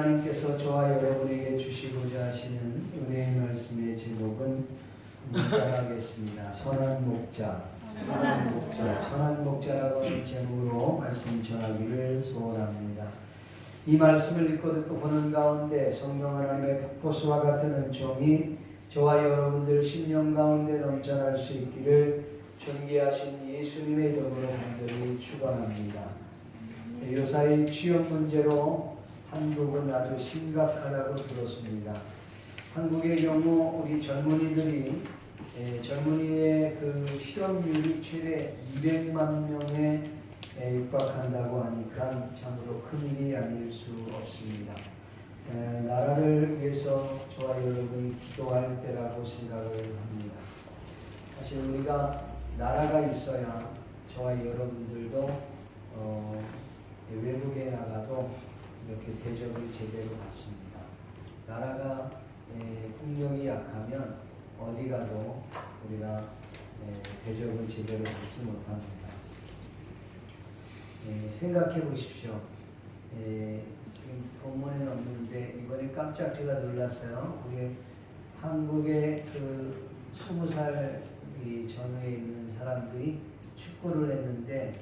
하나님께서 저와 여러분에게 주시고자 하시는 은혜의 말씀의 제목은 따라하겠습니다. 선한 목자. 선한 목자라고 하는 제목으로 말씀 전하기를 소원합니다. 이 말씀을 읽고 듣고 보는 가운데 성령 하나님의 폭포수와 같은 은총이 저와 여러분들 심령 가운데 넘쳐날 수 있기를 존귀하신 예수님의 이름으로 간절히 축원합니다. 요사이 취업 문제로 한국은 아주 심각하다고 들었습니다. 한국의 경우 우리 젊은이들이 젊은이의 그 실업률이 최대 200만 명에 육박한다고 하니까 참으로 큰일이 아닐 수 없습니다. 나라를 위해서 저와 여러분이 기도할 때라고 생각을 합니다. 사실 우리가 나라가 있어야 저와 여러분들도 외국에 나가도 이렇게 대접을 제대로 받습니다. 나라가 국력이 약하면 어디 가도 우리가 대접을 제대로 받지 못합니다. 생각해 보십시오. 지금 본문에는 없는데 이번에 깜짝 제가 놀랐어요. 우리 한국의 그 20살 전후에 있는 사람들이 축구를 했는데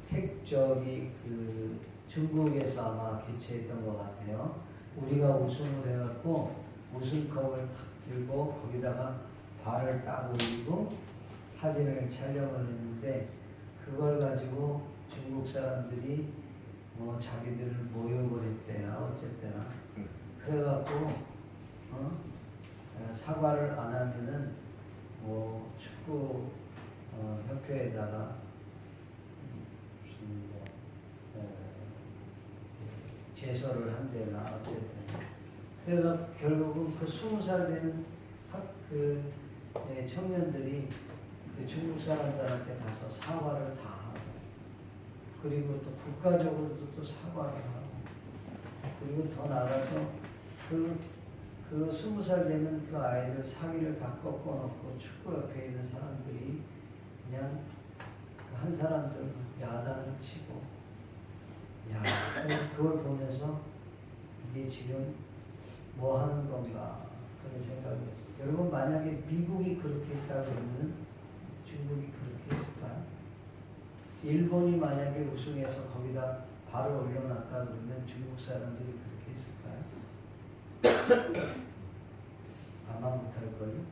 그 중국에서 아마 개최했던 것 같아요. 우리가 우승을 해갖고 우승컵을 탁 들고 거기다가 발을 딱 올리고 사진을 촬영을 했는데 그걸 가지고 중국 사람들이 뭐 자기들을 모욕을 했대나 어쨌대나 그래갖고 사과를 안 하면은 뭐 축구 협회에다가 무슨 제소를 한대나 어쨌든 그래서 결국은 그 20살 되는 청년들이 그 중국 사람들한테 가서 사과를 다 하고 그리고 또 국가적으로도 또 사과를 하고 그리고 더 나가서 그 20살 되는 그 아이들 사기를 다 꺾어놓고 축구 옆에 있는 사람들이 그냥 한 사람들 야단을 치고 그걸 보면서 이게 지금 뭐 하는 건가 그런 생각을 했어요. 여러분 만약에 미국이 그렇게 했다 그러면 중국이 그렇게 했을까요? 일본이 만약에 우승해서 거기다 발을 올려놨다 그러면 중국 사람들이 그렇게 했을까요? 아마 못할걸요?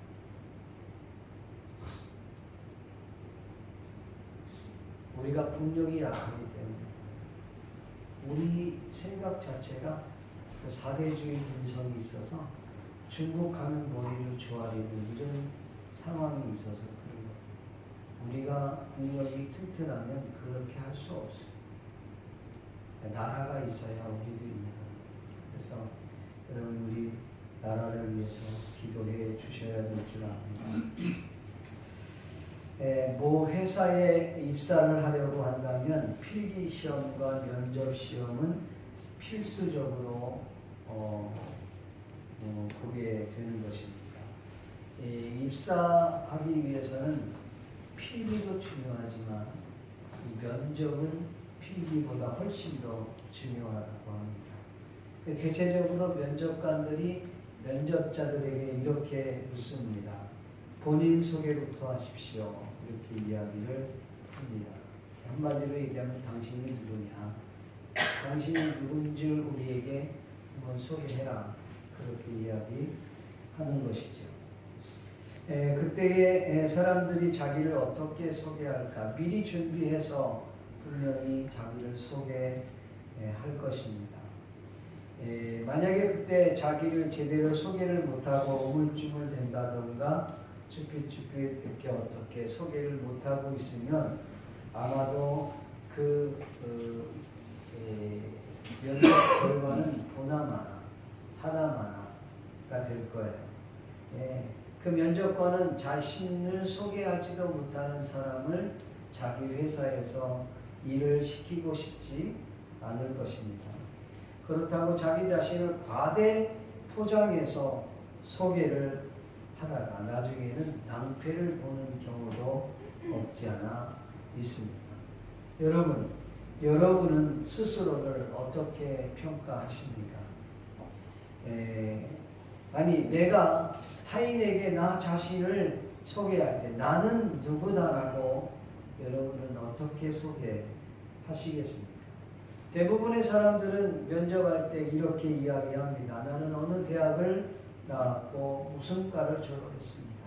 우리가 국력이 약하기 때문에 우리 생각 자체가 그 사대주의 근성이 있어서 중국 가면 머리를 조아리는 이런 상황이 있어서 그런 거예요. 우리가 국력이 튼튼하면 그렇게 할 수 없어요. 나라가 있어야 우리도 있는 거예요. 그래서 여러분 우리 나라를 위해서 기도해 주셔야 될 줄 압니다. 뭐 회사에 입사를 하려고 한다면 필기시험과 면접시험은 필수적으로 보게 되는 것입니다. 입사하기 위해서는 필기도 중요하지만 면접은 필기보다 훨씬 더 중요하다고 합니다. 대체적으로 면접관들이 면접자들에게 이렇게 묻습니다. 본인 소개부터 하십시오. 이렇게 이야기를 합니다. 한마디로 얘기하면 당신이 누구냐? 당신이 누군지 우리에게 한번 소개해라. 그렇게 이야기하는 것이죠. 그때에 사람들이 자기를 어떻게 소개할까? 미리 준비해서 분명히 자기를 소개할 것입니다. 만약에 그때 자기를 제대로 소개를 못하고 우물쭈물 된다던가 쭈삣쭈삣 이렇게 어떻게 소개를 못하고 있으면 아마도 면접 결과는 보나마나 하나마나가 될 거예요. 그 면접관은 자신을 소개하지도 못하는 사람을 자기 회사에서 일을 시키고 싶지 않을 것입니다. 그렇다고 자기 자신을 과대 포장해서 소개를 하다가 나중에는 낭패를 보는 경우도 없지 않아 있습니다. 여러분은 스스로를 어떻게 평가하십니까? 아니 내가 타인에게 나 자신을 소개할 때 나는 누구다라고 여러분은 어떻게 소개하시겠습니까? 대부분의 사람들은 면접할 때 이렇게 이야기합니다. 나는 어느 대학을 나왔고 무슨 과를 졸업했습니다.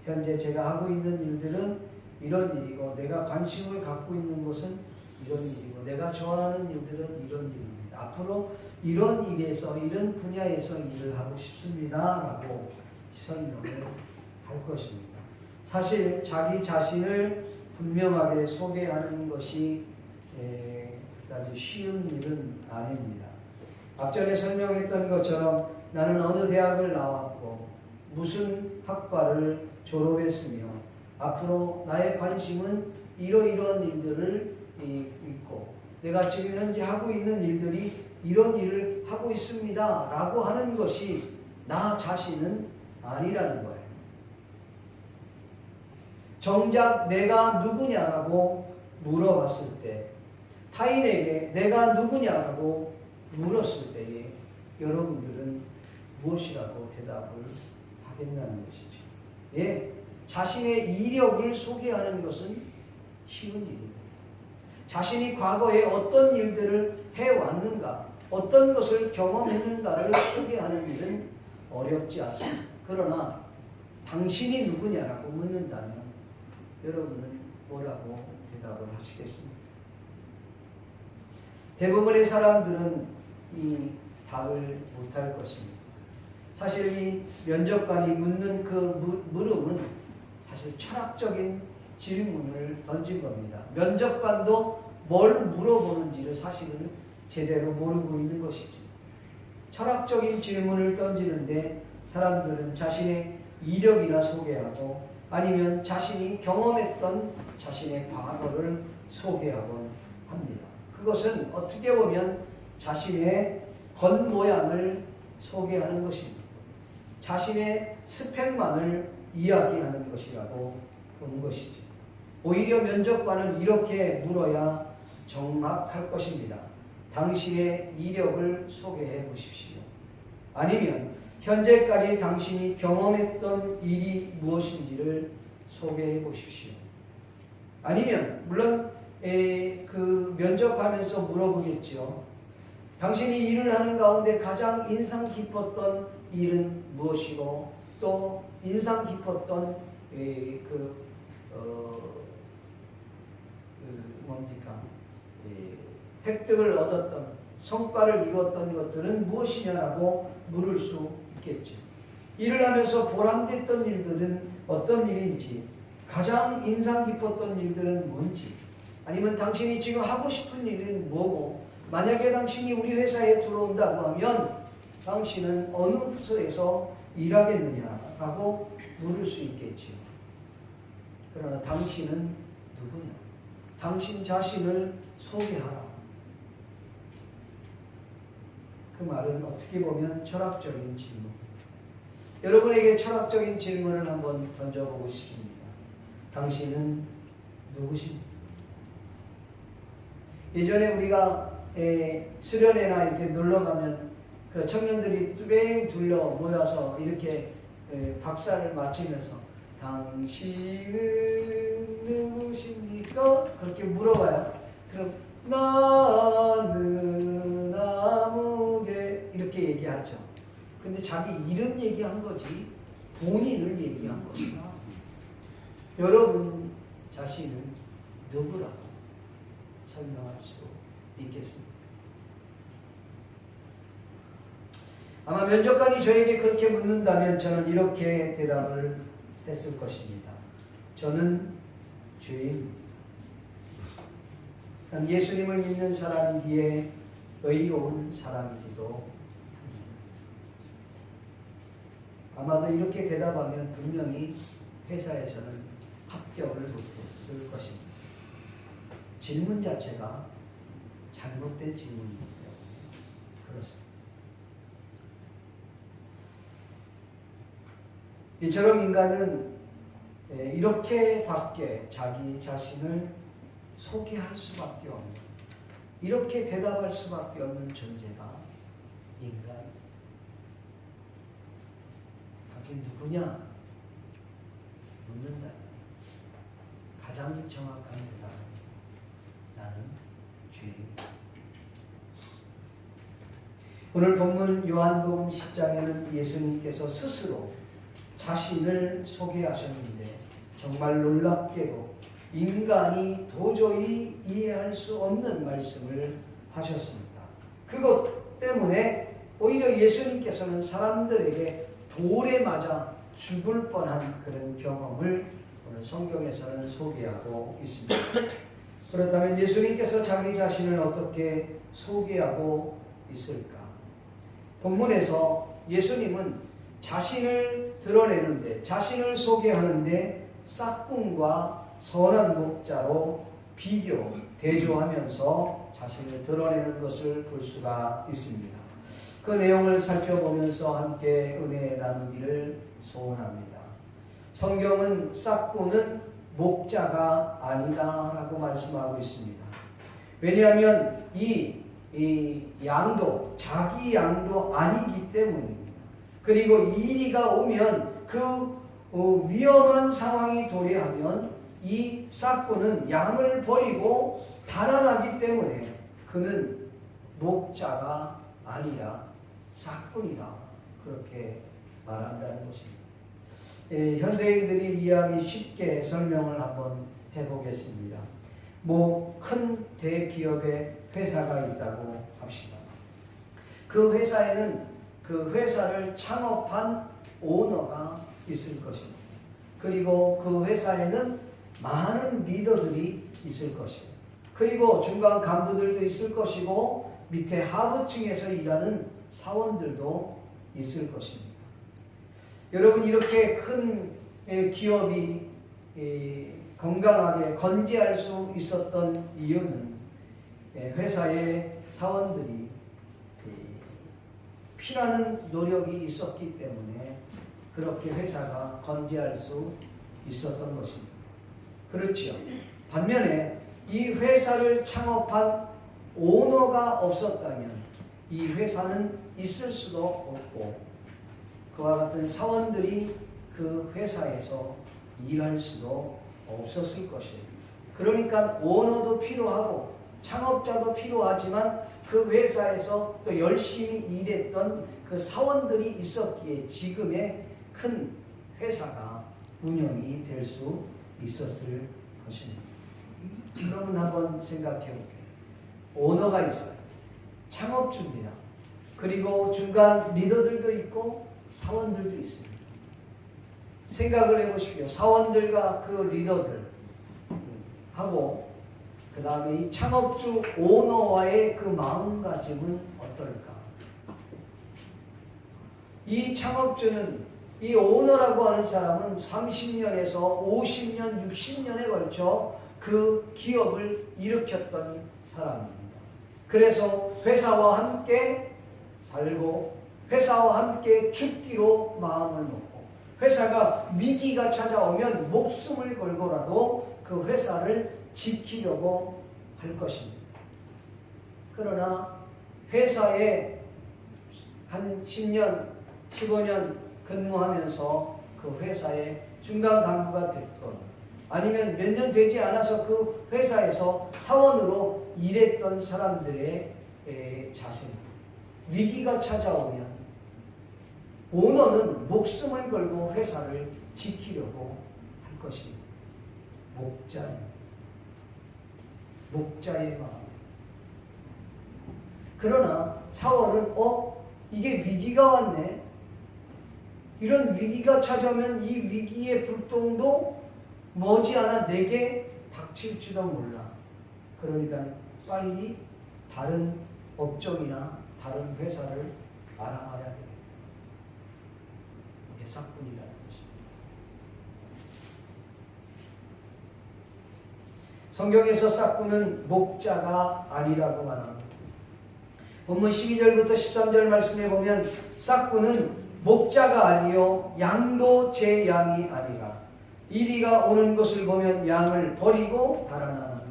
현재 제가 하고 있는 일들은 이런 일이고 내가 관심을 갖고 있는 것은 이런 일이고 내가 좋아하는 일들은 이런 일입니다. 앞으로 이런 일에서 이런 분야에서 일을 하고 싶습니다. 라고 설명을 할 것입니다. 사실 자기 자신을 분명하게 소개하는 것이 그다지 쉬운 일은 아닙니다. 앞전에 설명했던 것처럼 나는 어느 대학을 나왔고 무슨 학과를 졸업했으며 앞으로 나의 관심은 이러이러한 일들을 있고 내가 지금 현재 하고 있는 일들이 이런 일을 하고 있습니다 라고 하는 것이 나 자신은 아니라는 거예요. 정작 내가 누구냐라고 물어봤을 때 타인에게 내가 누구냐라고 물었을 때에 여러분들은 무엇이라고 대답을 하겠냐는 것이죠. 예, 자신의 이력을 소개하는 것은 쉬운 일입니다. 자신이 과거에 어떤 일들을 해왔는가, 어떤 것을 경험했는가를 소개하는 일은 어렵지 않습니다. 그러나 당신이 누구냐라고 묻는다면 여러분은 뭐라고 대답을 하시겠습니까? 대부분의 사람들은 이 답을 못할 것입니다. 사실 이 면접관이 묻는 그 물음은 사실 철학적인 질문을 던진 겁니다. 면접관도 뭘 물어보는지를 사실은 제대로 모르고 있는 것이죠. 철학적인 질문을 던지는데 사람들은 자신의 이력이나 소개하고 아니면 자신이 경험했던 자신의 과거를 소개하곤 합니다. 그것은 어떻게 보면 자신의 겉모양을 소개하는 것입니다. 자신의 스펙만을 이야기하는 것이라고 보는 것이죠. 오히려 면접관은 이렇게 물어야 정확할 것입니다. 당신의 이력을 소개해 보십시오. 아니면 현재까지 당신이 경험했던 일이 무엇인지를 소개해 보십시오. 아니면 물론 그 면접하면서 물어보겠죠. 당신이 일을 하는 가운데 가장 인상 깊었던 일은 무엇이고 또 인상 깊었던 획득을 얻었던 성과를 이루었던 것들은 무엇이냐라고 물을 수 있겠죠. 일을 하면서 보람됐던 일들은 어떤 일인지, 가장 인상 깊었던 일들은 뭔지, 아니면 당신이 지금 하고 싶은 일은 뭐고, 만약에 당신이 우리 회사에 들어온다고 하면 당신은 어느 부서에서 일하겠느냐라고 물을 수 있겠죠. 그러나 당신은 누구냐? 당신 자신을 소개하라. 그 말은 어떻게 보면 철학적인 질문. 여러분에게 철학적인 질문을 한번 던져보고 싶습니다. 당신은 누구십니까? 예전에 우리가 수련회나 이렇게 놀러 가면 그 청년들이 뚜뱅 둘러 모여서 이렇게 박사를 맞추면서 당신은 누구십니까? 그렇게 물어봐요. 그럼 나는 아무개 이렇게 얘기하죠. 근데 자기 이름 얘기한 거지 본인을 얘기한 것이다. 여러분 자신은 누구라고 설명할 수 있겠습니까? 아마 면접관이 저에게 그렇게 묻는다면 저는 이렇게 대답을 했을 것입니다. 저는 죄인입니다. 난 예수님을 믿는 사람이기에 의로운 사람이기도 합니다. 아마도 이렇게 대답하면 분명히 회사에서는 합격을 못했을 것입니다. 질문 자체가 잘못된 질문이기 때문에 그렇습니다. 이처럼 인간은 이렇게밖에 자기 자신을 소개할 수밖에 없는, 이렇게 대답할 수밖에 없는 존재가 인간입니다. 당신 누구냐? 묻는다. 가장 정확한 대답은 나는 죄인이다. 오늘 본문 요한복음 10장에는 예수님께서 스스로 자신을 소개하셨는데 정말 놀랍게도 인간이 도저히 이해할 수 없는 말씀을 하셨습니다. 그것 때문에 오히려 예수님께서는 사람들에게 돌에 맞아 죽을 뻔한 그런 경험을 오늘 성경에서는 소개하고 있습니다. 그렇다면 예수님께서 자기 자신을 어떻게 소개하고 있을까? 본문에서 예수님은 자신을 드러내는데, 자신을 소개하는데 싹군과 선한 목자로 비교, 대조하면서 자신을 드러내는 것을 볼 수가 있습니다. 그 내용을 살펴보면서 함께 은혜 나누기를 소원합니다. 성경은 싹군은 목자가 아니다라고 말씀하고 있습니다. 왜냐하면 이 양도 자기 양도 아니기 때문입니다. 그리고 이리가 오면 그 위험한 상황이 도래하면 이 싹군은 양을 버리고 달아나기 때문에 그는 목자가 아니라 싹군이라 그렇게 말한다는 것입니다. 현대인들이 이해하기 쉽게 설명을 한번 해보겠습니다. 큰 대기업의 회사가 있다고 합시다. 그 회사에는 그 회사를 창업한 오너가 있을 것입니다. 그리고 그 회사에는 많은 리더들이 있을 것입니다. 그리고 중간 간부들도 있을 것이고 밑에 하부층에서 일하는 사원들도 있을 것입니다. 여러분, 이렇게 큰 기업이 건강하게 건재할 수 있었던 이유는 회사의 사원들이 피나는 노력이 있었기 때문에 그렇게 회사가 건재할 수 있었던 것입니다. 그렇지요. 반면에 이 회사를 창업한 오너가 없었다면 이 회사는 있을 수도 없고 그와 같은 사원들이 그 회사에서 일할 수도 없었을 것입니다. 그러니까 오너도 필요하고 창업자도 필요하지만 그 회사에서 또 열심히 일했던 그 사원들이 있었기에 지금의 큰 회사가 운영이 될 수 있었을 것입니다. 그러면 한번 생각해 볼게요. 오너가 있어요. 창업주입니다. 그리고 중간 리더들도 있고 사원들도 있습니다. 생각을 해보십시오. 사원들과 그 리더들 하고 그 다음에 이 창업주 오너와의 그 마음가짐은 어떨까? 이 창업주는, 이 오너라고 하는 사람은 30년에서 50년, 60년에 걸쳐 그 기업을 일으켰던 사람입니다. 그래서 회사와 함께 살고 회사와 함께 죽기로 마음을 먹고 회사가 위기가 찾아오면 목숨을 걸고라도 그 회사를 지키려고 할 것입니다. 그러나 회사에 한 10년, 15년 근무하면서 그 회사의 중간 간부가 됐건 아니면 몇 년 되지 않아서 그 회사에서 사원으로 일했던 사람들의 자세입니다. 위기가 찾아오면 오너는 목숨을 걸고 회사를 지키려고 할 것입니다. 목자의 마음. 그러나 사원은 이게 위기가 왔네. 이런 위기가 찾아오면 이 위기의 불똥도 머지않아 내게 닥칠지도 몰라. 그러니까 빨리 다른 업종이나 다른 회사를 알아봐야 되겠다. 이게 싹군이라는 것입니다. 성경에서 싹군은 목자가 아니라고 말합니다. 본문 12절부터 13절 말씀에 보면 싹군은 목자가 아니요 양도 제 양이 아니라 이리가 오는 것을 보면 양을 버리고 달아나는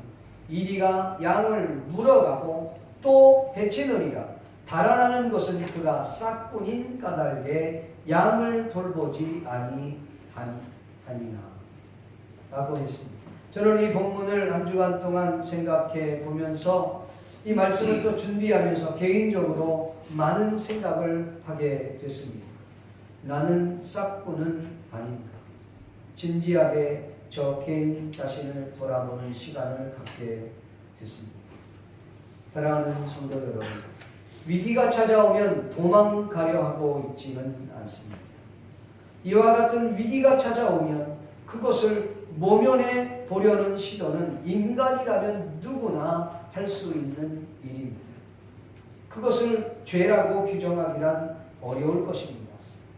이리가 양을 물어가고 또 해치느니라. 달아나는 것은 그가 싹꾼인 까닭에 양을 돌보지 아니하니라 라고 했습니다. 저는 이 본문을 한 주간 동안 생각해 보면서 이 말씀을 또 준비하면서 개인적으로 많은 생각을 하게 됐습니다. 나는 싹꾼은 아닌가. 진지하게 저 개인 자신을 돌아보는 시간을 갖게 됐습니다. 사랑하는 성도 여러분, 위기가 찾아오면 도망가려 하고 있지는 않습니다. 이와 같은 위기가 찾아오면 그것을 모면해 보려는 시도는 인간이라면 누구나 할 수 있는 일입니다. 그것을 죄라고 규정하기란 어려울 것입니다.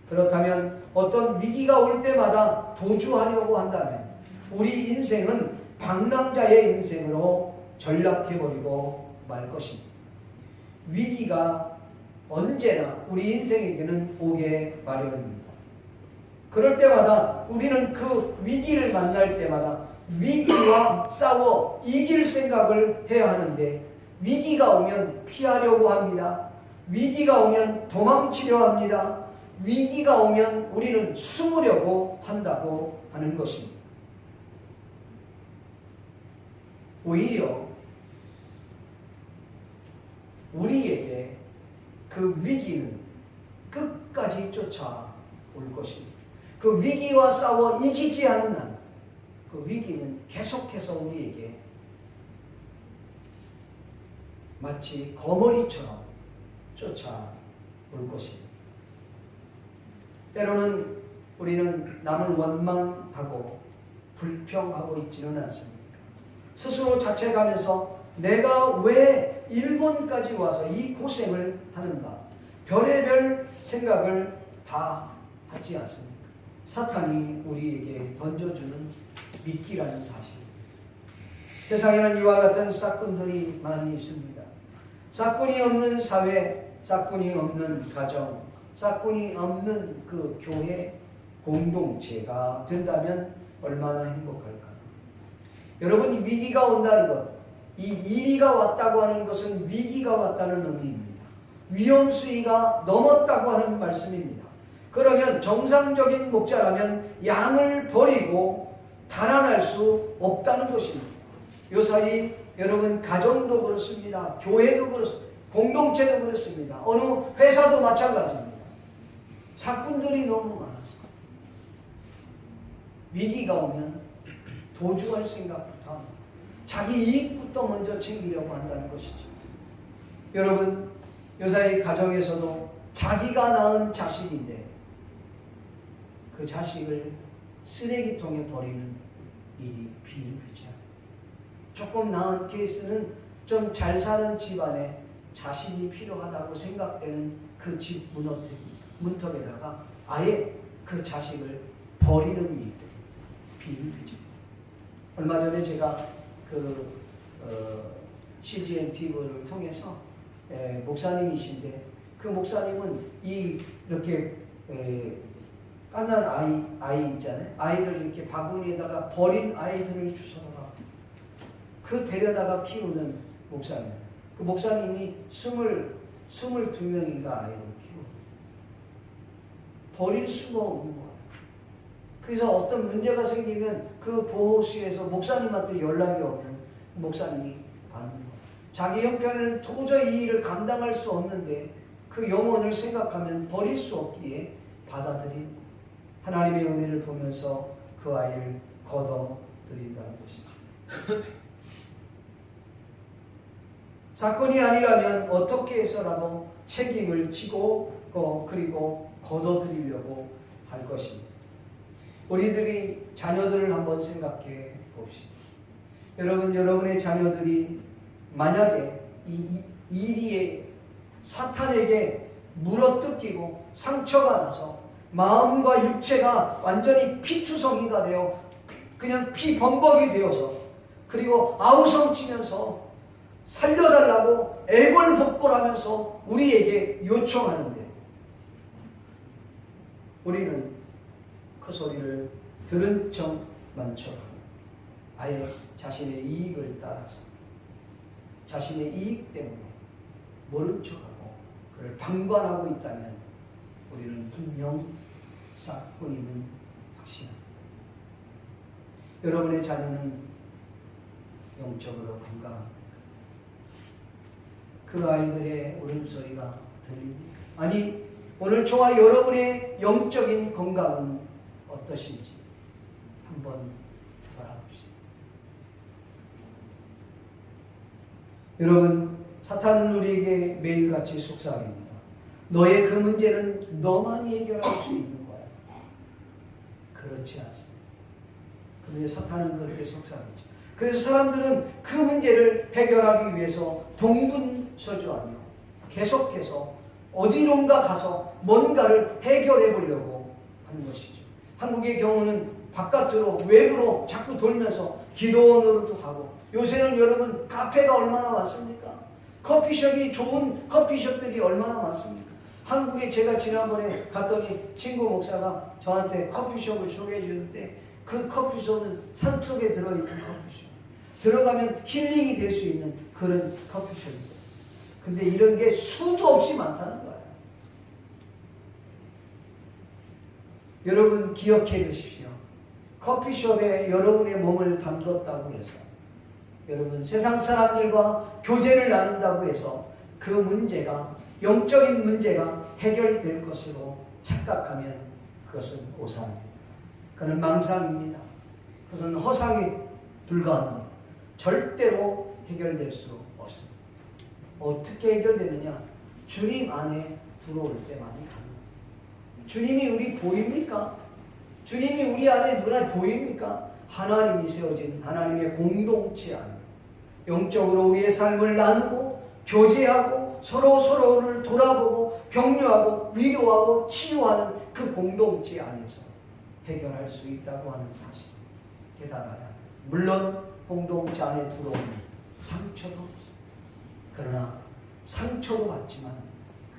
그렇다면 어떤 위기가 올 때마다 도주하려고 한다면 우리 인생은 방랑자의 인생으로 전락해버리고 말 것입니다. 위기가 언제나 우리 인생에게는 오게 마련입니다. 그럴 때마다 우리는 그 위기를 만날 때마다 위기와 싸워 이길 생각을 해야 하는데 위기가 오면 피하려고 합니다. 위기가 오면 도망치려 합니다. 위기가 오면 우리는 숨으려고 한다고 하는 것입니다. 오히려 우리에게 그 위기는 끝까지 쫓아올 것입니다. 그 위기와 싸워 이기지 않는 한 그 위기는 계속해서 우리에게 마치 거머리처럼 쫓아올 것입니다. 때로는 우리는 남을 원망하고 불평하고 있지는 않습니까? 스스로 자책하면서 내가 왜 일본까지 와서 이 고생을 하는가? 별의별 생각을 다 하지 않습니까? 사탄이 우리에게 던져주는 미끼라는 사실입니다. 세상에는 이와 같은 싹꾼들이 많이 있습니다. 싹꾼이 없는 사회, 싹꾼이 없는 가정, 싹꾼이 없는 그 교회 공동체가 된다면 얼마나 행복할까요? 여러분, 위기가 온다는 것, 이 이리가 왔다고 하는 것은 위기가 왔다는 의미입니다. 위험 수위가 넘었다고 하는 말씀입니다. 그러면 정상적인 목자라면 양을 버리고 달아날 수 없다는 것입니다. 요사이 여러분 가정도 그렇습니다. 교회도 그렇습니다. 공동체도 그렇습니다. 어느 회사도 마찬가지입니다. 사건들이 너무 많아서 위기가 오면 도주할 생각부터 합니다. 자기 이익부터 먼저 챙기려고 한다는 것이죠. 여러분, 요사이 가정에서도 자기가 낳은 자식인데 그 자식을 쓰레기통에 버리는 일이 비일비재합니다. 조금 나은 케이스는 좀 잘 사는 집안에 자식이 필요하다고 생각되는 그 집 문턱에다가 아예 그 자식을 버리는 일들 비일비재. 얼마 전에 제가 CGN TV를 통해서 목사님이신데 그 목사님은 이렇게 깐난 아이 있잖아요. 아이를 이렇게 바구니에다가 버린 아이들을 주워다가 그 데려다가 키우는 목사님. 그 목사님이 22명인가 아이를 키우고 버릴 수가 없는 거예요. 그래서 어떤 문제가 생기면 그 보호소에서 목사님한테 연락이 오면 목사님이 받는 거예요. 자기 형편에는 도저히 이 일을 감당할 수 없는데 그 영혼을 생각하면 버릴 수 없기에 받아들인 하나님의 은혜를 보면서 그 아이를 걷어들인다는 것이죠. 사건이 아니라면 어떻게 해서라도 책임을 지고 그리고 걷어들이려고 할 것입니다. 우리들이 자녀들을 한번 생각해 봅시다. 여러분의 자녀들이 만약에 이 일이 사탄에게 물어뜯기고 상처가 나서 마음과 육체가 완전히 피투성이가 되어 그냥 피범벅이 되어서 그리고 아우성치면서 살려달라고 애걸복걸하면서 우리에게 요청하는데 우리는 그 소리를 들은 척만 척하고 아예 자신의 이익을 따라서 자신의 이익 때문에 모른 척하고 그를 방관하고 있다면 우리는 분명 싹군임은 확신합니다. 여러분의 자녀는 영적으로 건강합니다. 그 아이들의 울음소리가 들립니다. 아니, 오늘 저와 여러분의 영적인 건강은 어떠신지 한번 돌아봅시다. 여러분, 사탄은 우리에게 매일같이 속삭입니다. 너의 그 문제는 너만이 해결할 수 있는 거야. 그렇지 않습니다. 그런데 사탄은 그렇게 속삭이죠. 그래서 사람들은 그 문제를 해결하기 위해서 동분서주하며 계속해서 어디론가 가서 뭔가를 해결해 보려고 하는 것이죠. 한국의 경우는 바깥으로 외부로 자꾸 돌면서 기도원으로도 가고, 요새는 여러분 카페가 얼마나 많습니까? 커피숍이 좋은 커피숍들이 얼마나 많습니까? 한국에 제가 지난번에 갔더니 친구 목사가 저한테 커피숍을 소개해 주는데, 그 커피숍은 산속에 들어있는 커피숍, 들어가면 힐링이 될 수 있는 그런 커피숍입니다. 근데 이런 게 수도 없이 많다는 거예요. 여러분 기억해 두십시오. 커피숍에 여러분의 몸을 담궜다고 해서, 여러분 세상 사람들과 교제를 나눈다고 해서 그 문제가, 영적인 문제가 해결될 것으로 착각하면 그것은 오산입니다. 그건 망상입니다. 그것은 허상에 불과합니다. 절대로 해결될 수 없습니다. 어떻게 해결되느냐? 주님 안에 들어올 때만이 가능합니다. 주님이 우리 보입니까? 주님이 우리 안에 눈에 보입니까? 하나님이 세워진 하나님의 공동체 안에 영적으로 우리의 삶을 나누고 교제하고 서로를 돌아보고 격려하고 위로하고 치유하는 그 공동체 안에서 해결할 수 있다고 하는 사실 깨달아야 합니다. 물론 공동체 안에 들어오면 상처도 있습니다. 그러나 상처도 받지만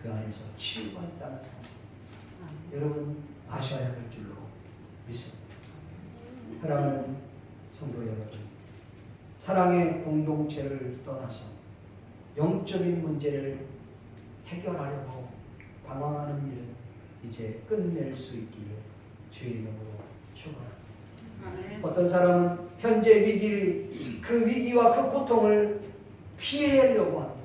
그 안에서 치유가 있다는 사실 여러분 아셔야 될 줄로 믿습니다. 사랑하는 성도 여러분, 사랑의 공동체를 떠나서 영적인 문제를 해결하려고 방황하는 일을 이제 끝낼 수 있기를 주의 이름으로 축원합니다. 어떤 사람은 현재 위기를, 그 위기와 그 고통을 피하려고 합니다.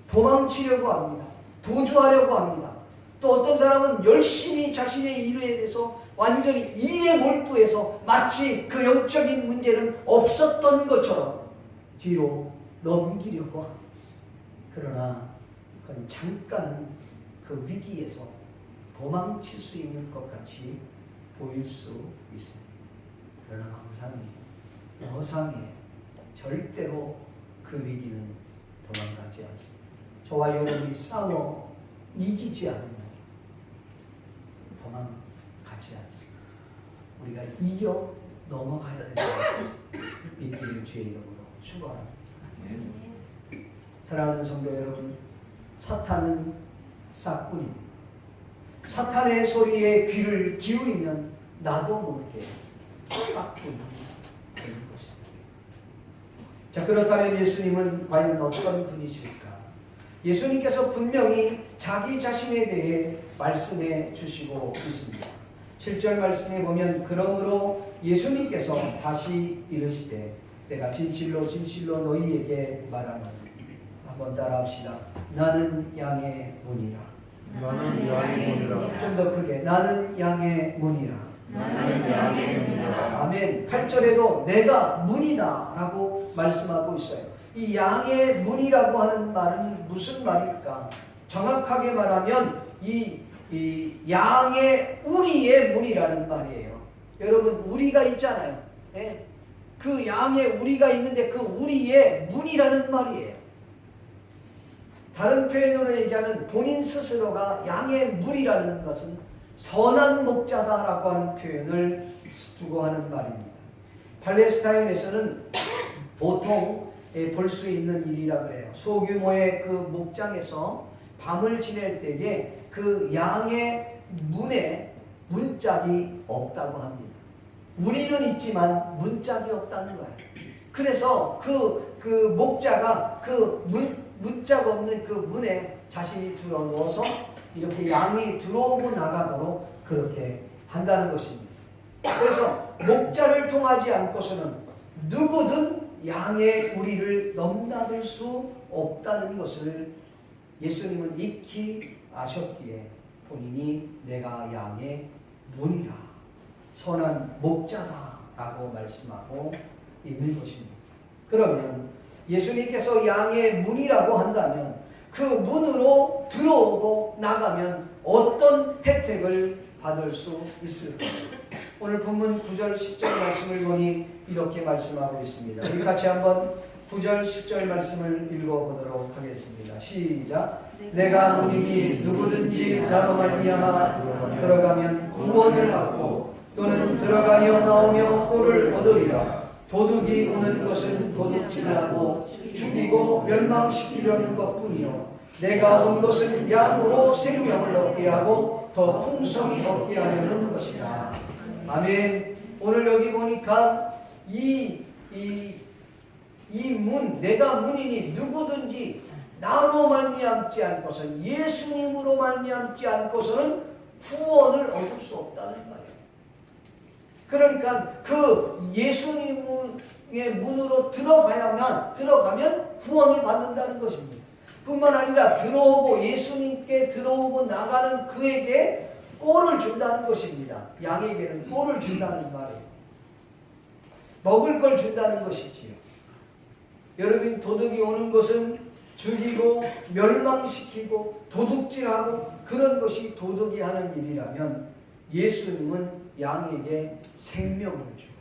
도망치려고 합니다. 도주하려고 합니다. 또 어떤 사람은 열심히 자신의 일에 대해서 완전히 일에 몰두해서 마치 그 영적인 문제는 없었던 것처럼 뒤로 넘기려고 합니다. 그러나 그건 잠깐은 그 위기에서 도망칠 수 있는 것 같이 보일 수 있습니다. 그러나 망상이에요. 허상이에요. 절대로 그 위기는 도망가지 않습니다. 저와 여러분이 싸워 이기지 않는 날 도망가지 않습니다. 우리가 이겨 넘어가야 된다. 믿기를 주의 이름으로 축원합니다. 사랑하는 성도 여러분, 사탄은 싹군입니다. 사탄의 소리에 귀를 기울이면 나도 모르게 싹군이 되는 것입니다. 자, 그렇다면 예수님은 과연 어떤 분이실까? 예수님께서 분명히 자기 자신에 대해 말씀해 주시고 있습니다. 7절 말씀에 보면, 그러므로 예수님께서 다시 이르시되 내가 진실로 진실로 너희에게 말하노니, 한번 따라합시다. 나는 양의 문이라. 나는 양의 문이라. 좀 더 크게, 나는 양의 문이라. 나는 양의 문이라. 아멘. 8절에도 내가 문이다 라고 말씀하고 있어요. 이 양의 문이라고 하는 말은 무슨 말일까? 정확하게 말하면 이 양의 우리의 문이라는 말이에요. 여러분, 우리가 있잖아요. 네? 그 양의 우리가 있는데 그 우리의 문이라는 말이에요. 다른 표현으로 얘기하면 본인 스스로가 양의 문이라는 것은 선한 목자다라고 하는 표현을 두고 하는 말입니다. 팔레스타인에서는 보통 볼 수 있는 일이라 그래요. 소규모의 그 목장에서 밤을 지낼 때에 그 양의 문에 문짝이 없다고 합니다. 우리는 있지만 문짝이 없다는 거예요. 그래서 그 목자가 그 문짝 없는 그 문에 자신이 들어누워서 이렇게 양이 들어오고 나가도록 그렇게 한다는 것입니다. 그래서 목자를 통하지 않고서는 누구든 양의 우리를 넘나들 수 없다는 것을 예수님은 익히 아셨기에 본인이 내가 양의 문이라, 선한 목자다라고 말씀하고 있는 것입니다. 그러면 예수님께서 양의 문이라고 한다면 그 문으로 들어오고 나가면 어떤 혜택을 받을 수 있을까요? 오늘 본문 9절 10절 말씀을 보니 이렇게 말씀하고 있습니다. 우리 같이 한번 9절 10절 말씀을 읽어보도록 하겠습니다. 시작. 내가 문이니 누구든지 나로 말미암아 들어가면 구원을 받고 또는 들어가며 나오며 꼴을 얻으리라. 도둑이 오는 것은 도둑질을 하고 죽이고 멸망시키려는 것뿐이요 내가 온 것은 양으로 생명을 얻게 하고 더 풍성히 얻게 하려는 것이다. 아멘. 오늘 여기 보니까 이 문, 내가 문이니 누구든지 나로 말미암지 않고서는, 예수님으로 말미암지 않고서는 구원을 얻을 수 없다는 말이에요. 그러니까 그 예수님의 문으로 들어가면 구원을 받는다는 것입니다. 뿐만 아니라 들어오고 예수님께 들어오고 나가는 그에게 꼴을 준다는 것입니다. 양에게는 꼴을 준다는 말이에요. 먹을 걸 준다는 것이지요. 여러분, 도둑이 오는 것은 죽이고 멸망시키고 도둑질하고 그런 것이 도둑이 하는 일이라면 예수님은 양에게 생명을 주고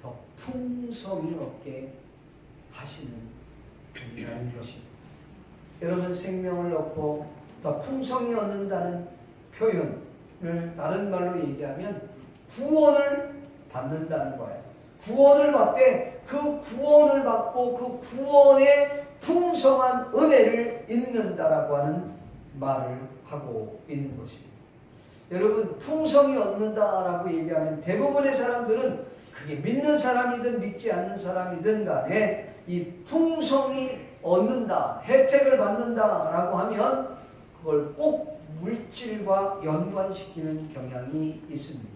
더 풍성히 얻게 하시는 분이라는 것입니다. 여러분, 생명을 얻고 더 풍성히 얻는다는 표현을 다른 말로 얘기하면 구원을 받는다는 거예요. 구원을 받되 그 구원을 받고 그 구원의 풍성한 은혜를 잊는다라고 하는 말을 하고 있는 것입니다. 여러분, 풍성히 얻는다라고 얘기하면 대부분의 사람들은 그게 믿는 사람이든 믿지 않는 사람이든 간에 이 풍성히 얻는다, 혜택을 받는다라고 하면 그걸 꼭 물질과 연관시키는 경향이 있습니다.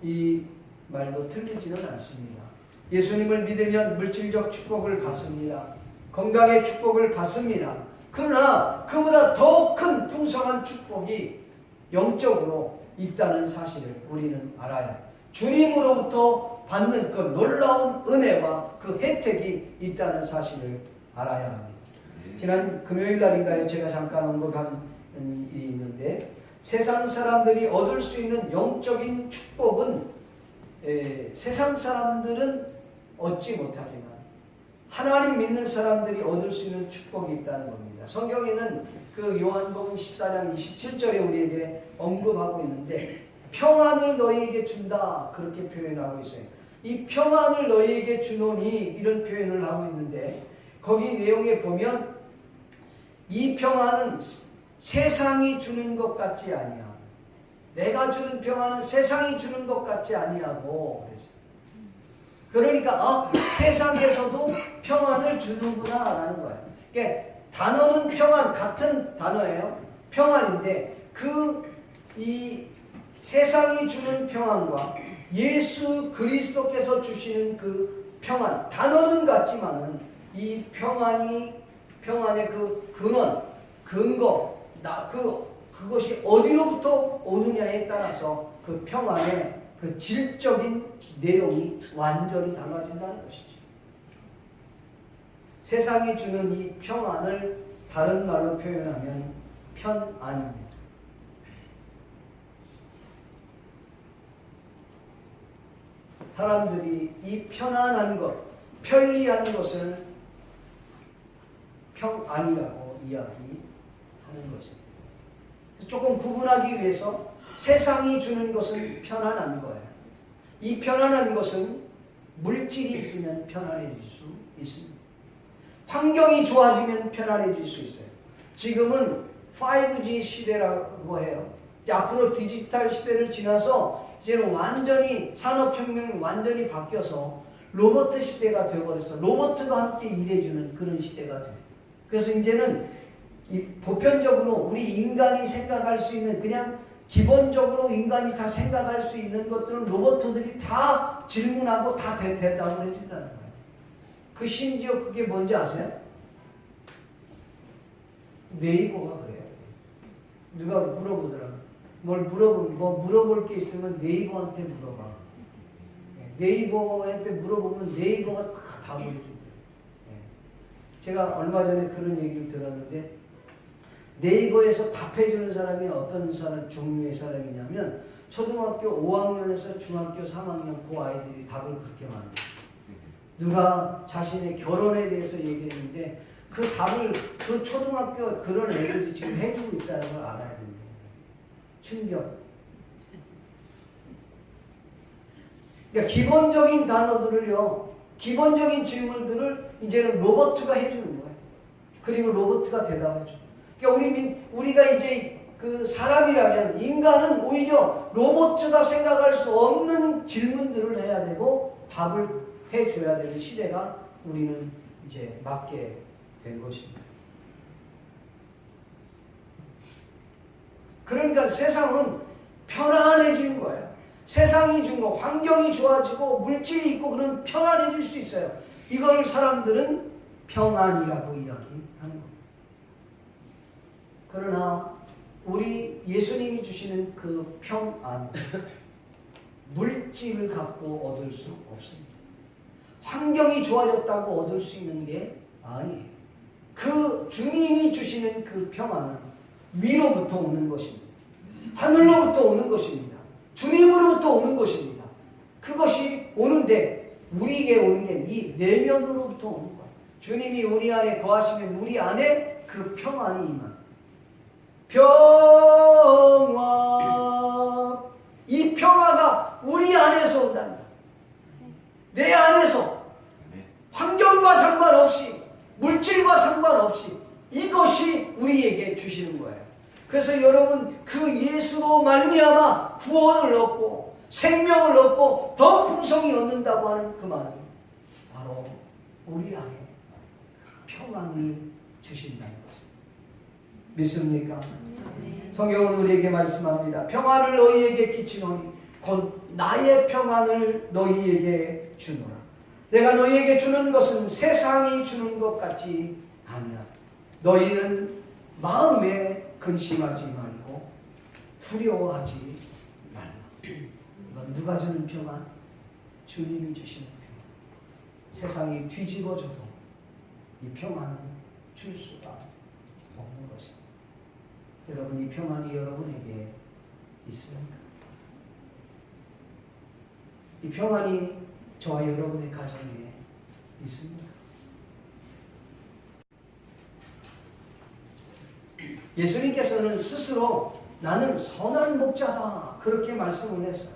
이 말도 틀리지는 않습니다. 예수님을 믿으면 물질적 축복을 받습니다. 건강의 축복을 받습니다. 그러나 그보다 더 큰 풍성한 축복이 영적으로 있다는 사실을 우리는 알아야 해요. 주님으로부터 받는 그 놀라운 은혜와 그 혜택이 있다는 사실을 알아야 합니다. 지난 금요일 날인가요? 제가 잠깐 언급한 일이 있는데, 세상 사람들이 얻을 수 있는 영적인 축복은 세상 사람들은 얻지 못하지만 하나님 믿는 사람들이 얻을 수 있는 축복이 있다는 겁니다. 성경에는 그 요한복음 14장 27절에 우리에게 언급하고 있는데, 평안을 너희에게 준다 그렇게 표현하고 있어요. 이 평안을 너희에게 주노니 이런 표현을 하고 있는데, 거기 내용에 보면 이 평안은 세상이 주는 것 같지 아니하고, 내가 주는 평안은 세상이 주는 것 같지 아니하고 그랬어요. 그러니까 세상에서도 평안을 주는구나 라는 거예요. 그러니까 단어는 평안, 같은 단어예요. 평안인데 이 세상이 주는 평안과 예수 그리스도께서 주시는 그 평안, 단어는 같지만은 이 평안의 그 근원, 근거, 그것이 어디로부터 오느냐에 따라서 그 평안의 그 질적인 내용이 완전히 달라진다는 것이죠. 세상이 주는 이 평안을 다른 말로 표현하면 편안입니다. 사람들이 이 편안한 것, 편리한 것을 평안이라고 이야기하는 것입니다. 조금 구분하기 위해서 세상이 주는 것은 편안한 거예요. 이 편안한 것은 물질이 있으면 편안해질 수 있습니다. 환경이 좋아지면 편안해질 수 있어요. 지금은 5G 시대라고 해요. 앞으로 디지털 시대를 지나서 이제는 완전히 산업혁명이 완전히 바뀌어서 로봇 시대가 되어버렸어요. 로봇과 함께 일해주는 그런 시대가 돼요. 그래서 이제는 보편적으로 우리 인간이 생각할 수 있는 그냥 기본적으로 인간이 다 생각할 수 있는 것들은 로봇들이 다 질문하고 다 대답을 해준다는 거예요. 그 심지어 그게 뭔지 아세요? 네이버가 그래요. 누가 물어보더라. 뭐 물어볼 게 있으면 네이버한테 물어봐. 네이버한테 물어보면 네이버가 다 답을 해준대요. 제가 얼마 전에 그런 얘기를 들었는데 네이버에서 답해주는 사람이 어떤 종류의 사람이냐면 초등학교 5학년에서 중학교 3학년 그 아이들이 답을 그렇게 많이 해요. 누가 자신의 결혼에 대해서 얘기했는데 그 답을 그 초등학교 그런 애들이 지금 해주고 있다는 걸 알아야 된다. 충격. 그러니까 기본적인 단어들을요, 기본적인 질문들을 이제는 로봇가 해주는 거예요. 그리고 로봇가 대답해줘. 그러니까 우리가 이제 그 사람이라면 인간은 오히려 로봇가 생각할 수 없는 질문들을 해야 되고 답을 해줘야 되는 시대가 우리는 이제 맞게 된 것입니다. 그러니까 세상은 편안해진 거예요. 세상이 준 거, 환경이 좋아지고 물질이 있고 그러면 편안해질 수 있어요. 이걸 사람들은 평안이라고 이야기하는 겁니다. 그러나 우리 예수님이 주시는 그 평안, 물질을 갖고 얻을 수 없습니다. 환경이 좋아졌다고 얻을 수 있는 게 아니에요. 그 주님이 주시는 그 평안은 위로부터 오는 것입니다. 하늘로부터 오는 것입니다. 주님으로부터 오는 것입니다. 그것이 오는데 우리에게 오는 게 이 내면으로부터 오는 거예요. 주님이 우리 안에 거하시면 우리 안에 그 평안이 임합니다. 평화. 이 평화가 우리 안에서 온다는 거예요. 내 안에서 환경과 상관없이 물질과 상관없이 이것이 우리에게 주시는 거예요. 그래서 여러분 그 예수로 말미암아 구원을 얻고 생명을 얻고 더 풍성히 얻는다고 하는 그 말은 바로 우리 안에 평안을 주신다는 것입니다. 믿습니까? 성경은 우리에게 말씀합니다. 평안을 너희에게 끼치노니 곧 나의 평안을 너희에게 주노라. 내가 너희에게 주는 것은 세상이 주는 것 같지 아니라 너희는 마음에 근심하지 말고 두려워하지 말라. 이건 누가 주는 평안? 주님이 주시는 평안. 세상이 뒤집어져도 이 평안은 줄 수가 없는 것입니다. 여러분 이 평안이 여러분에게 있습니까? 이 평안이 저와 여러분의 가정에 있습니까? 예수님께서는 스스로 나는 선한 목자다 그렇게 말씀을 했어요.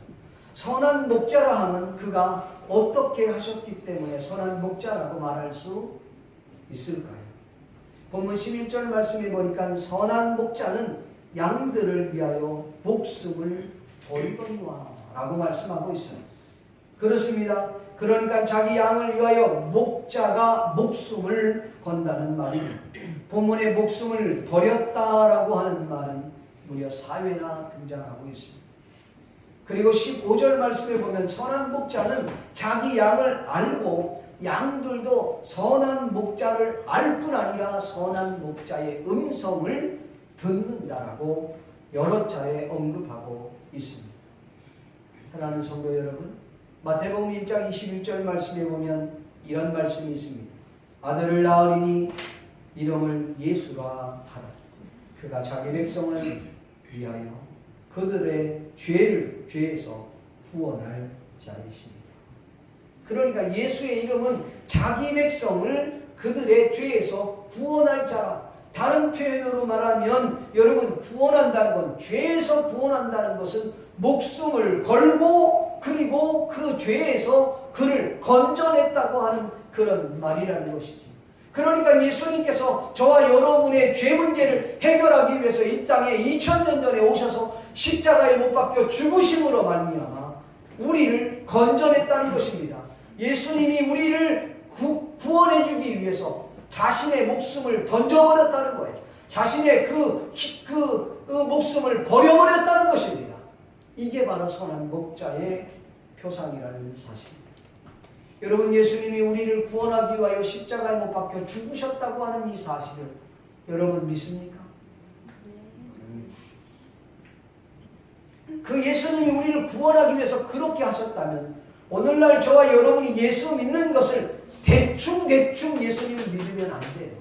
선한 목자라 하면 그가 어떻게 하셨기 때문에 선한 목자라고 말할 수 있을까요? 본문 11절 말씀에 보니까 선한 목자는 양들을 위하여 목숨을 버리거니와 라고 말씀하고 있어요. 그렇습니다. 그러니까 자기 양을 위하여 목자가 목숨을 건다는 말입니다. 본문에 목숨을 버렸다라고 하는 말은 무려 4회나 등장하고 있습니다. 그리고 15절 말씀에 보면 선한 목자는 자기 양을 알고 양들도 선한 목자를 알 뿐 아니라 선한 목자의 음성을 듣는다라고 여러 차례 언급하고 있습니다. 사랑하는 성도 여러분, 마태복음 1장 21절 말씀에 보면 이런 말씀이 있습니다. 아들을 낳으리니 이름을 예수라 하라. 그가 자기 백성을 위하여 그들의 죄에서 구원할 자이십니다. 그러니까 예수의 이름은 자기 백성을 그들의 죄에서 구원할 자라. 다른 표현으로 말하면 여러분 구원한다는 건 죄에서 구원한다는 것은 목숨을 걸고 그리고 그 죄에서 그를 건져냈다고 하는 그런 말이라는 것이죠. 그러니까 예수님께서 저와 여러분의 죄 문제를 해결하기 위해서 이 땅에 2000년 전에 오셔서 십자가에 못 박혀 죽으심으로 말미암아 우리를 건져냈다는 것입니다. 예수님이 우리를 구원해 주기 위해서 자신의 목숨을 던져버렸다는 거예요. 자신의 목숨을 버려버렸다는 것입니다. 이게 바로 선한 목자의 표상이라는 사실입니다. 여러분, 예수님이 우리를 구원하기 위하여 십자가에 못 박혀 죽으셨다고 하는 이 사실을 여러분 믿습니까? 그 예수님이 우리를 구원하기 위해서 그렇게 하셨다면 오늘날 저와 여러분이 예수 믿는 것을 대충 예수님을 믿으면 안 돼요.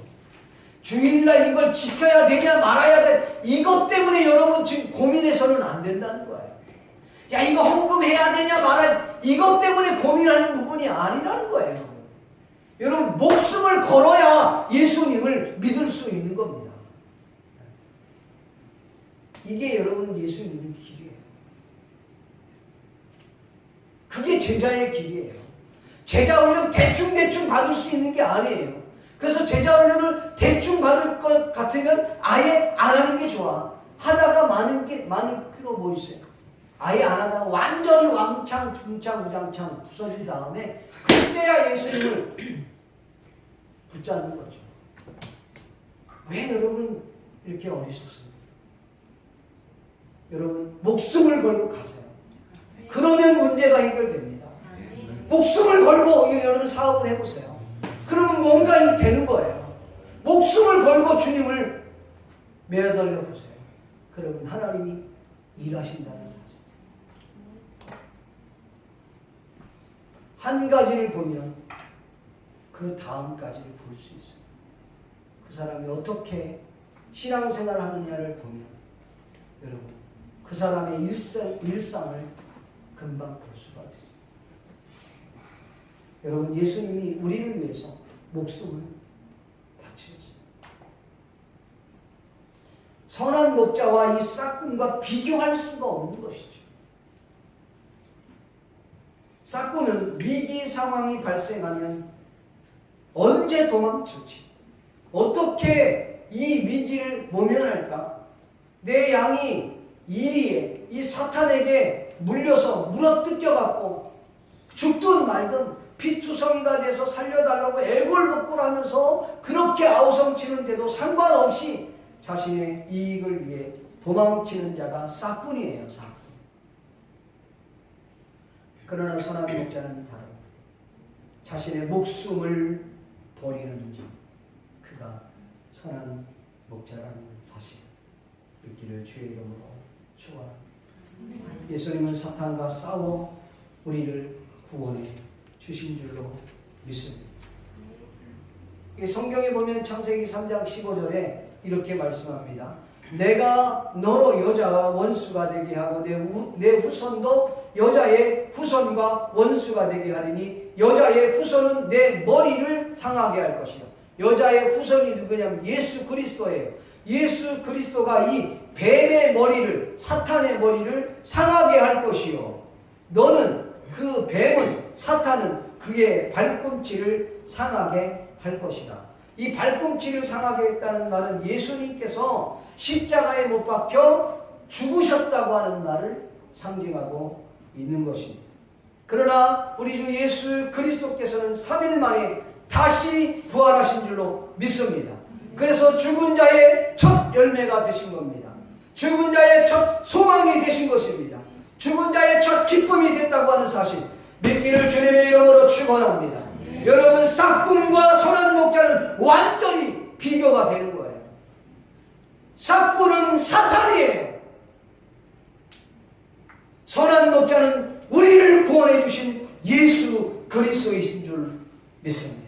주일날 이걸 지켜야 되냐 말아야 돼, 이것 때문에 여러분 지금 고민해서는 안 된다는 거예요. 야, 이거 헌금해야 되냐 말아야, 이것 때문에 고민하는 부분이 아니라는 거예요. 여러분, 목숨을 걸어야 예수님을 믿을 수 있는 겁니다. 이게 여러분 예수 믿는 길이에요. 그게 제자의 길이에요. 제자 훈련 대충 받을 수 있는 게 아니에요. 그래서 제자 훈련을 대충 받을 것 같으면 아예 안 하는 게 좋아. 하다가 많을 필요 뭐 있어요? 아예 안 하다가 완전히 왕창 중창 우장창 부서진 다음에 그때야 예수님을 붙잡는 거죠. 왜 여러분 이렇게 어리셨습니까? 여러분, 목숨을 걸고 가세요. 그러면 문제가 해결됩니다. 목숨을 걸고 여러분 사업을 해보세요. 그러면 뭔가 되는 거예요. 목숨을 걸고 주님을 매달려 보세요. 그러면 하나님이 일하신다는 사실. 한 가지를 보면 그 다음까지를 볼 수 있어요. 그 사람이 어떻게 신앙생활을 하느냐를 보면 여러분, 그 사람의 일상을 금방 볼 수가 있어요. 여러분, 예수님이 우리를 위해서 목숨을 바치셨어요. 선한 목자와 이 싹군과 비교할 수가 없는 것이죠. 싹군은 위기 상황이 발생하면 언제 도망칠지, 어떻게 이 위기를 모면할까? 내 양이 이리에 이 사탄에게 물려서 물어뜯겨갖고 죽든 말든 피투성이가 돼서 살려달라고 애골복골하면서 그렇게 아우성치는데도 상관없이 자신의 이익을 위해 도망치는 자가 싹군이에요. 싹군. 그러나 선한 목자는 다릅니다. 자신의 목숨을 버리는 자, 그가 선한 목자라는 사실 믿기를 주의 이름으로 축원합니다. 예수님은 사탄과 싸워 우리를 구원해 주신 줄로 믿습니다. 성경에 보면 창세기 3장 15절에 이렇게 말씀합니다. 내가 너로 여자와 원수가 되게 하고 내 후손도 여자의 후손과 원수가 되게 하리니 여자의 후손은 내 머리를 상하게 할 것이요. 여자의 후손이 누구냐면 예수 그리스도예요. 예수 그리스도가 이 뱀의 머리를, 사탄의 머리를 상하게 할 것이요. 너는, 그 뱀은, 사탄은 그의 발꿈치를 상하게 할 것이라. 이 발꿈치를 상하게 했다는 말은 예수님께서 십자가에 못 박혀 죽으셨다고 하는 말을 상징하고 있는 것입니다. 그러나 우리 주 예수 그리스도께서는 3일 만에 다시 부활하신 줄로 믿습니다. 그래서 죽은 자의 첫 열매가 되신 겁니다. 죽은 자의 첫 소망이 되신 것입니다. 죽은 자의 첫 기쁨이 됐다고 하는 사실 믿기를 주님의 이름으로 축원합니다. 여러분, 싹군과 선한 목자는 완전히 비교가 되는 거예요. 싹군은 사탄이에요. 선한 목자는 우리를 구원해 주신 예수 그리스도이신 줄 믿습니다.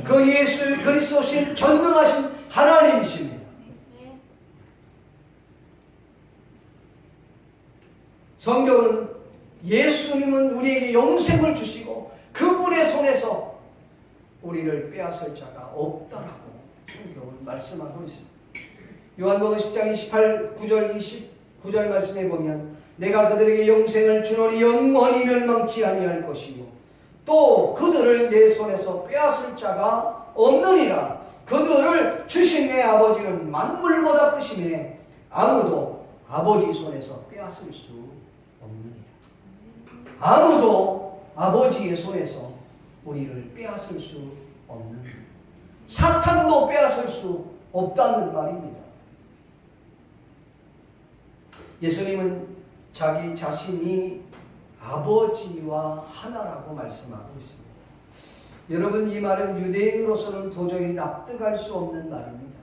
그 예수 그리스도신 전능하신 하나님이십니다. 성경은 예수님은 우리에게 영생을 주시고 그분의 손에서 우리를 빼앗을 자가 없다라고 성경은 말씀하고 있습니다. 요한복음 10장 28, 9절 29절 말씀에 보면 내가 그들에게 영생을 주노니 영원히 멸망치 아니할 것이요 또 그들을 내 손에서 빼앗을 자가 없느니라. 그들을 주신 내 아버지는 만물보다 크시매 아무도 아버지 손에서 빼앗을 수 없느니라. 아무도 아버지의 손에서 우리를 빼앗을 수 없는, 사탄도 빼앗을 수 없다는 말입니다. 예수님은 자기 자신이 아버지와 하나라고 말씀하고 있습니다. 여러분, 이 말은 유대인으로서는 도저히 납득할 수 없는 말입니다.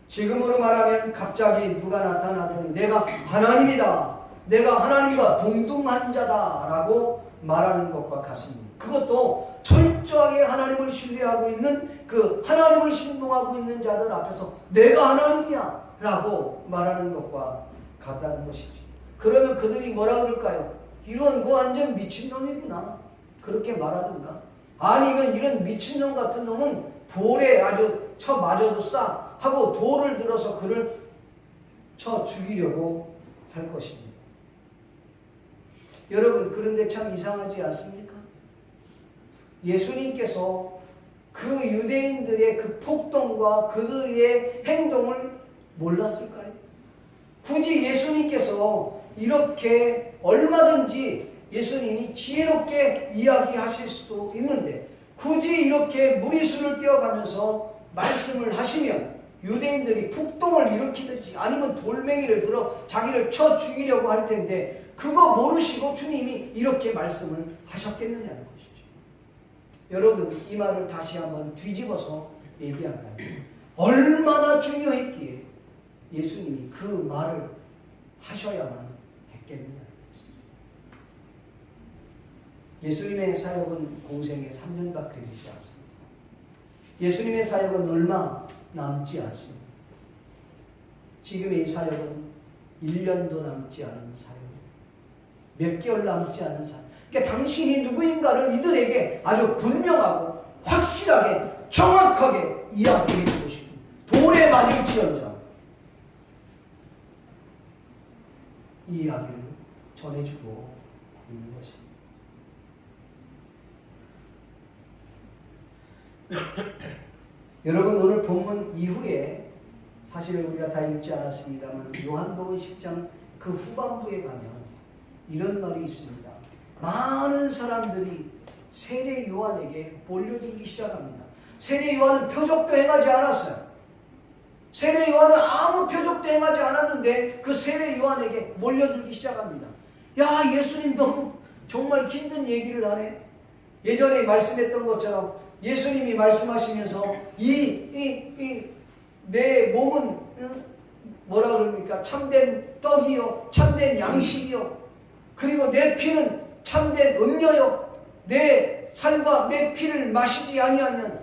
지금으로 말하면 갑자기 누가 나타나더니 내가 하나님이다, 내가 하나님과 동등한 자다라고 말하는 것과 같습니다. 그것도 철저하게 하나님을 신뢰하고 있는 그 하나님을 신봉하고 있는 자들 앞에서 내가 하나님이야 라고 말하는 것과 같다는 것이죠. 그러면 그들이 뭐라 그럴까요? 이런 거 완전 미친놈이구나 그렇게 말하든가, 아니면 이런 미친놈 같은 놈은 돌에 아주 쳐 맞아도 싸 하고 돌을 들어서 그를 쳐 죽이려고 할 것입니다. 여러분, 그런데 참 이상하지 않습니까? 예수님께서 그 유대인들의 그 폭동과 그들의 행동을 몰랐을까요? 굳이 예수님께서 이렇게 얼마든지 예수님이 지혜롭게 이야기하실 수도 있는데 굳이 이렇게 무리수를 띄어가면서 말씀을 하시면 유대인들이 폭동을 일으키든지 아니면 돌멩이를 들어 자기를 쳐 죽이려고 할 텐데 그거 모르시고 주님이 이렇게 말씀을 하셨겠느냐는 것이죠. 여러분, 이 말을 다시 한번 뒤집어서 얘기한다면 얼마나 중요했기에 예수님이 그 말을 하셔야만 했겠느냐. 예수님의 사역은 공생에 3년밖에 되지 않습니다. 예수님의 사역은 얼마 남지 않습니다. 지금의 이 사역은 1년도 남지 않은 사역입니다. 몇 개월 남지 않은 사역. 그러니까 당신이 누구인가를 이들에게 아주 분명하고 확실하게 정확하게 이야기해 주고 싶은, 돌에 맞을지언정 이 이야기를 전해주고 있는 것입니다. 여러분, 오늘 본문 이후에 사실 우리가 다 읽지 않았습니다만 요한복음 10장 그 후반부에 가면 이런 말이 있습니다. 많은 사람들이 세례 요한에게 몰려들기 시작합니다. 세례 요한은 표적도 행하지 않았어요. 세례 요한은 아무 표적도 행하지 않았는데 그 세례 요한에게 몰려들기 시작합니다. 야, 예수님 너무 정말 힘든 얘기를 하네. 예전에 말씀했던 것처럼 예수님이 말씀하시면서 내 몸은 뭐라 그럽니까? 참된 떡이요, 참된 양식이요, 그리고 내 피는 참된 음료요, 내 살과 내 피를 마시지 아니하면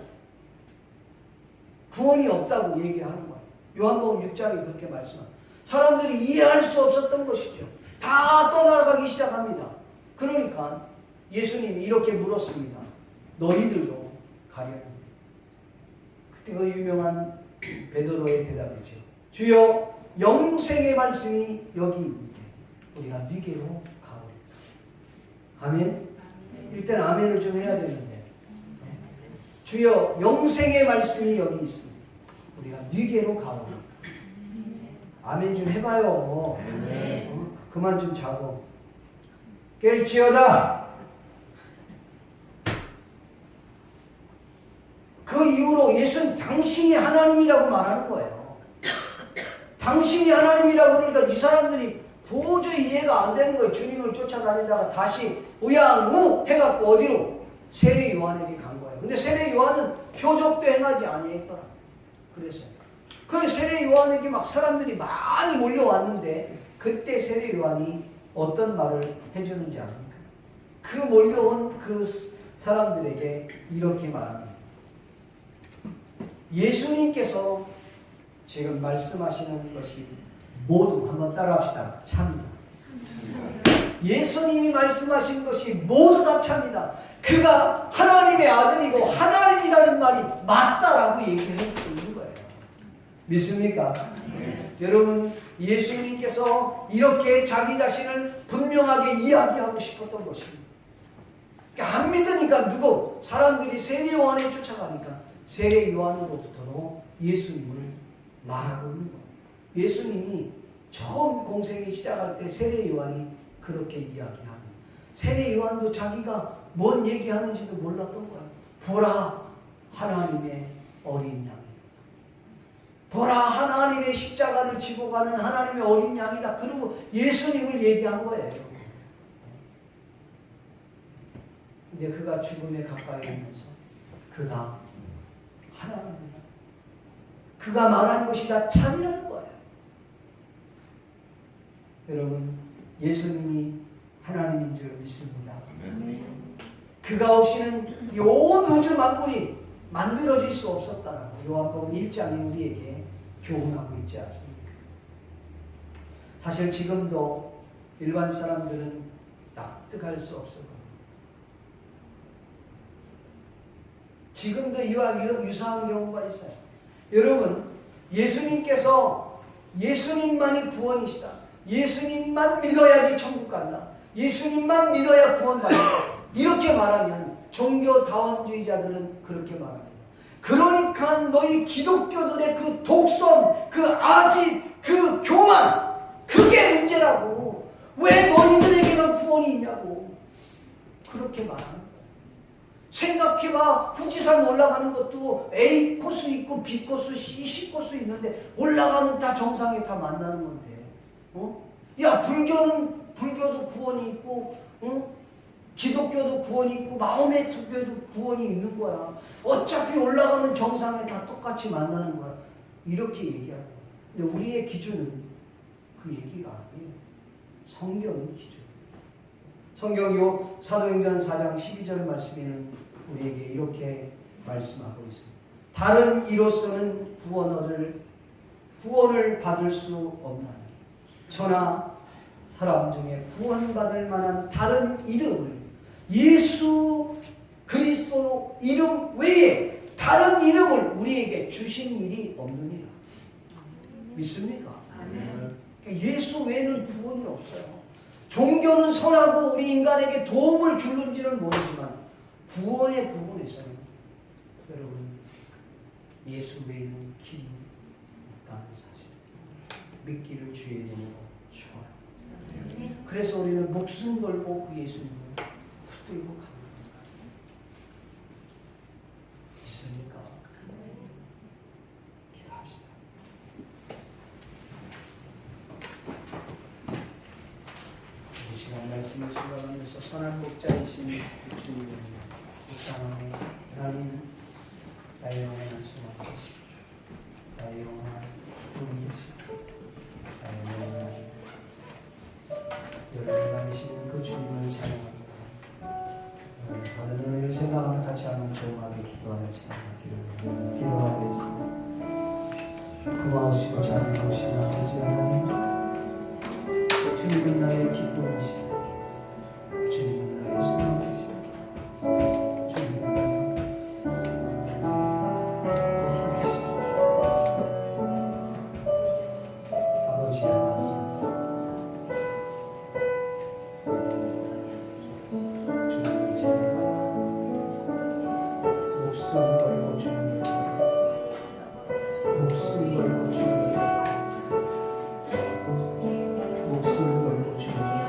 구원이 없다고 얘기하는 거예요. 요한복음 6장이 그렇게 말씀합니다. 사람들이 이해할 수 없었던 것이죠. 다 떠나가기 시작합니다. 그러니까 예수님이 이렇게 물었습니다. 너희들도 가려는. 그때 그 유명한 베드로의 대답이죠. 주여, 영생의 말씀이 여기 있는데 우리가 네게로 가오리. 아멘? 일단 아멘을 좀 해야 되는데. 주여, 영생의 말씀이 여기 있습니다. 우리가 네게로 가오리. 아멘 좀 해봐요. 그만 좀 자고. 깰지어다. 그 이후로 예수는 당신이 하나님이라고 말하는 거예요. 당신이 하나님이라고 그러니까 이 사람들이 도저히 이해가 안 되는 거예요. 주님을 쫓아다니다가 다시 우양우 해갖고 어디로? 세례 요한에게 간 거예요. 근데 세례 요한은 표적도 행하지 아니했더라. 그래서 세례 요한에게 막 사람들이 많이 몰려왔는데 그때 세례 요한이 어떤 말을 해주는지 압니까? 그 몰려온 그 사람들에게 이렇게 말합니다. 예수님께서 지금 말씀하시는 것이 모두 한번 따라합시다. 참이다. 예수님이 말씀하신 것이 모두 다 참이다. 그가 하나님의 아들이고 하나님이라는 말이 맞다라고 얘기를 해주는 거예요. 믿습니까? 여러분, 예수님께서 이렇게 자기 자신을 분명하게 이야기하고 싶었던 것입니다. 그러니까 안 믿으니까 누구? 사람들이 세례 요한에 쫓아가니까 세례 요한으로부터로 예수님을 말하고 있는 거예요. 예수님이 처음 공생이 시작할 때 세례 요한이 그렇게 이야기하는, 세례 요한도 자기가 뭔 얘기하는지도 몰랐던 거예요. 보라, 하나님의 어린 양이다. 보라, 하나님의 십자가를 지고 가는 하나님의 어린 양이다. 그리고 예수님을 얘기한 거예요. 근데 그가 죽음에 가까이 오면서 그가 하나님이다, 그가 말한 것이 다 참이라는 거예요. 여러분, 예수님이 하나님인 줄 믿습니다. 그가 없이는 이 온 우주 만물이 만들어질 수 없었다는 거, 요한복음 1장이 우리에게 교훈하고 있지 않습니까? 사실 지금도 일반 사람들은 납득할 수 없어요. 지금도 이와 유사한 경우가 있어요. 여러분, 예수님께서 예수님만이 구원이시다, 예수님만 믿어야지 천국 간다, 예수님만 믿어야 구원받는다, 이렇게 말하면 종교다원주의자들은 그렇게 말합니다. 그러니까 너희 기독교들의 그 독선, 그 아집, 그 교만, 그게 문제라고. 왜 너희들에게만 구원이 있냐고 그렇게 말합니다. 생각해봐.富士산 올라가는 것도 A 코스 있고 B 코스, C 코스 있는데 올라가면 다 정상에 다 만나는 건데, 야, 불교도 구원이 있고, 기독교도 구원이 있고, 마음의 특교도 구원이 있는 거야. 어차피 올라가면 정상에 다 똑같이 만나는 거야. 이렇게 얘기하고. 근데 우리의 기준은 그 얘기가 아니에요. 성경의 기준. 성경요 사도행전 4장 12절 말씀에는 우리에게 이렇게 말씀하고 있습니다. 다른 이로서는 구원을 받을 수 없나니 저나 사람 중에 구원받을 만한 다른 이름을, 예수 그리스도 이름 외에 다른 이름을 우리에게 주신 일이 없느니라. 믿습니까? 그러니까 예수 외에는 구원이 없어요. 종교는 선하고 우리 인간에게 도움을 주는지는 모르지만 구원의 부분에서는 여러분, 예수 외에는 길이 없다는 사실, 믿기를 주의 이름으로 축원합니다. 그래서 우리는 목숨 걸고 그 예수님을 붙들고 갑니다. 믿습니까? 기도합시다. 이 시간 말씀을 생각하면서 선한 목자이신 주님을 묵상하면서 하나님, 나의 영혼을 수고하시오. 나의 영혼을 부르시오. 나의 영혼을 여러분 다니시는 그 주님을 찬양합니다. 받은 은혜를 생각하며 같이 한번 조용하게 기도하는 시간 기도하겠습니다. 고마우시고 자비로우신 아버지 하나님, 주님은 나의 기쁨이시오. 주님은 나의 소망이시오. 주님은 나의 아버지 하나님, 주님을 찬양합니다. 목숨 걸고 주님을, 목숨 걸고 주님을, 목숨 걸고 주님을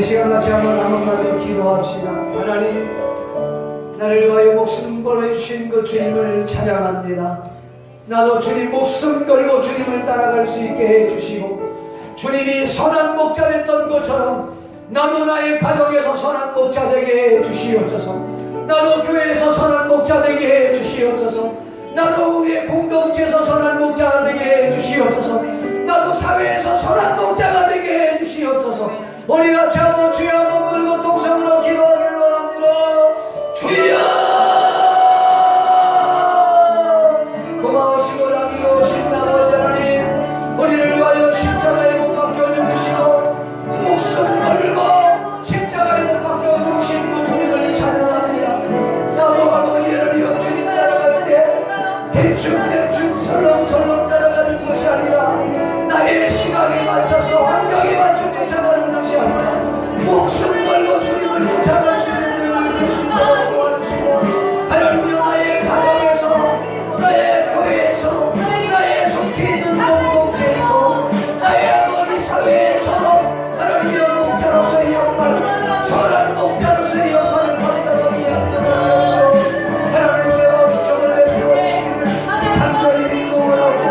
시간 같이 한 번만 더 기도합시다. 하나님, 나를 위하여 목숨 걸어주신 그 주님을 찬양합니다. 나도 주님 목숨 걸고 주님을 따라갈 수 있게 해주시고, 주님이 선한 목자 됐던 것처럼 나도 나의 가정에서 선한 목자 되게 해주시옵소서. 나도 교회에서 선한 목자 되게 해주시옵소서. 나도 우리의 공동체에서 선한 목자가 되게 해주시옵소서. 나도 사회에서 선한 목자가 되게 해주시옵소서. 우리 같이 한번 주여 한번 부르고 동성으로 기도하기를 원합니다. 주여, 고마우시고 남이로우신 아버지 하나님, 우리를 위하여 십자가에 못 박혀 죽으시고 목숨 걸고 십자가에 못 박혀 죽으신 그 주님을 찬양합니다. 나도 아버지 하나님 주님 따라갈 때 대충 설렁설렁 따라가는 것이 아니라 나의 시간에 맞춰서 환경에 맞춰 쫓아가는 것이 아니라 목숨 걸고 주님을 쫓아갈 수 있는 은혜를 주신다고 도와주시고, 하나님이여 나의 가정에서, 나의 교회에서, 나의 속해 있는 공동체에서, 나의 아버지 사회에서 하나님이여 목자로서의 역할, 선한 목자로서의 역할을 감당하기 위하여 하나님의 목적을 베풀어 주시기를 간절히 믿음을 얻고,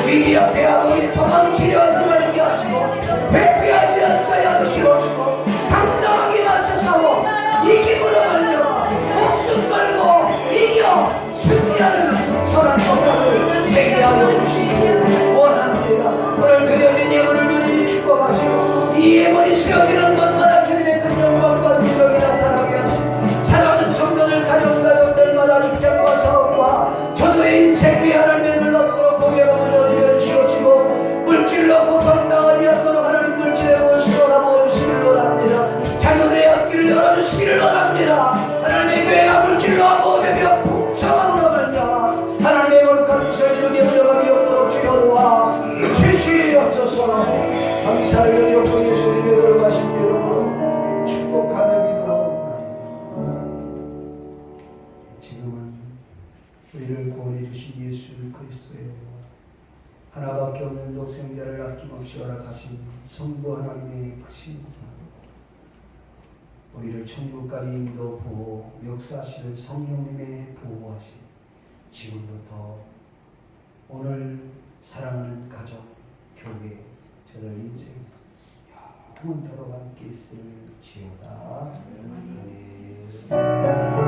위기 앞에 아버지 도망치려 하지 하시고 회피하지 않게 하시옵시고, 당당하게 맞서 싸워 이김으로 말려 목숨 걸고 이겨 승리하는 선한 목자를 되게 하여 주시기 원합니다. 오늘 드려진 예물을 주님이 축복하시고 이 예물이 쓰여지는 것마다 주님의 큰 영광과 능력이 나타나게 하시고, 사랑하는 성도들 가정들마다 직장과 사업과 저들의 인생 위에 하나님의 놀랍도록 복여가 무너지며 주시옵시고, 물질로 고통당하지 않도록 하나님 물질의 문을 쏟아부어주시기를 원합니다. 자녀들의 앞길을 열어주시기를 원합니다. 하나님의 교회가 물질로 모되며 풍성함으로 말미암아 하나님의 거룩한 뜻을 이루게 운영하기 없도록 주여 도와주시옵소서. 감사를 여기옵고 예수님의 거룩하신 이름으로 축복하며 기도합니다. 지금은 우리를 구원해 주신 예수 그리스도의 하나밖에 없는 독생자를 아낌없이 허락하신 성부 하나님의 크신 사랑, 우리를 천국까지 인도 보호 역사하시는 성령님의 보호하심, 지금부터 오늘 사랑하는 가정, 교회, 저들 인생 영원토록 함께 있을지어다. 아멘.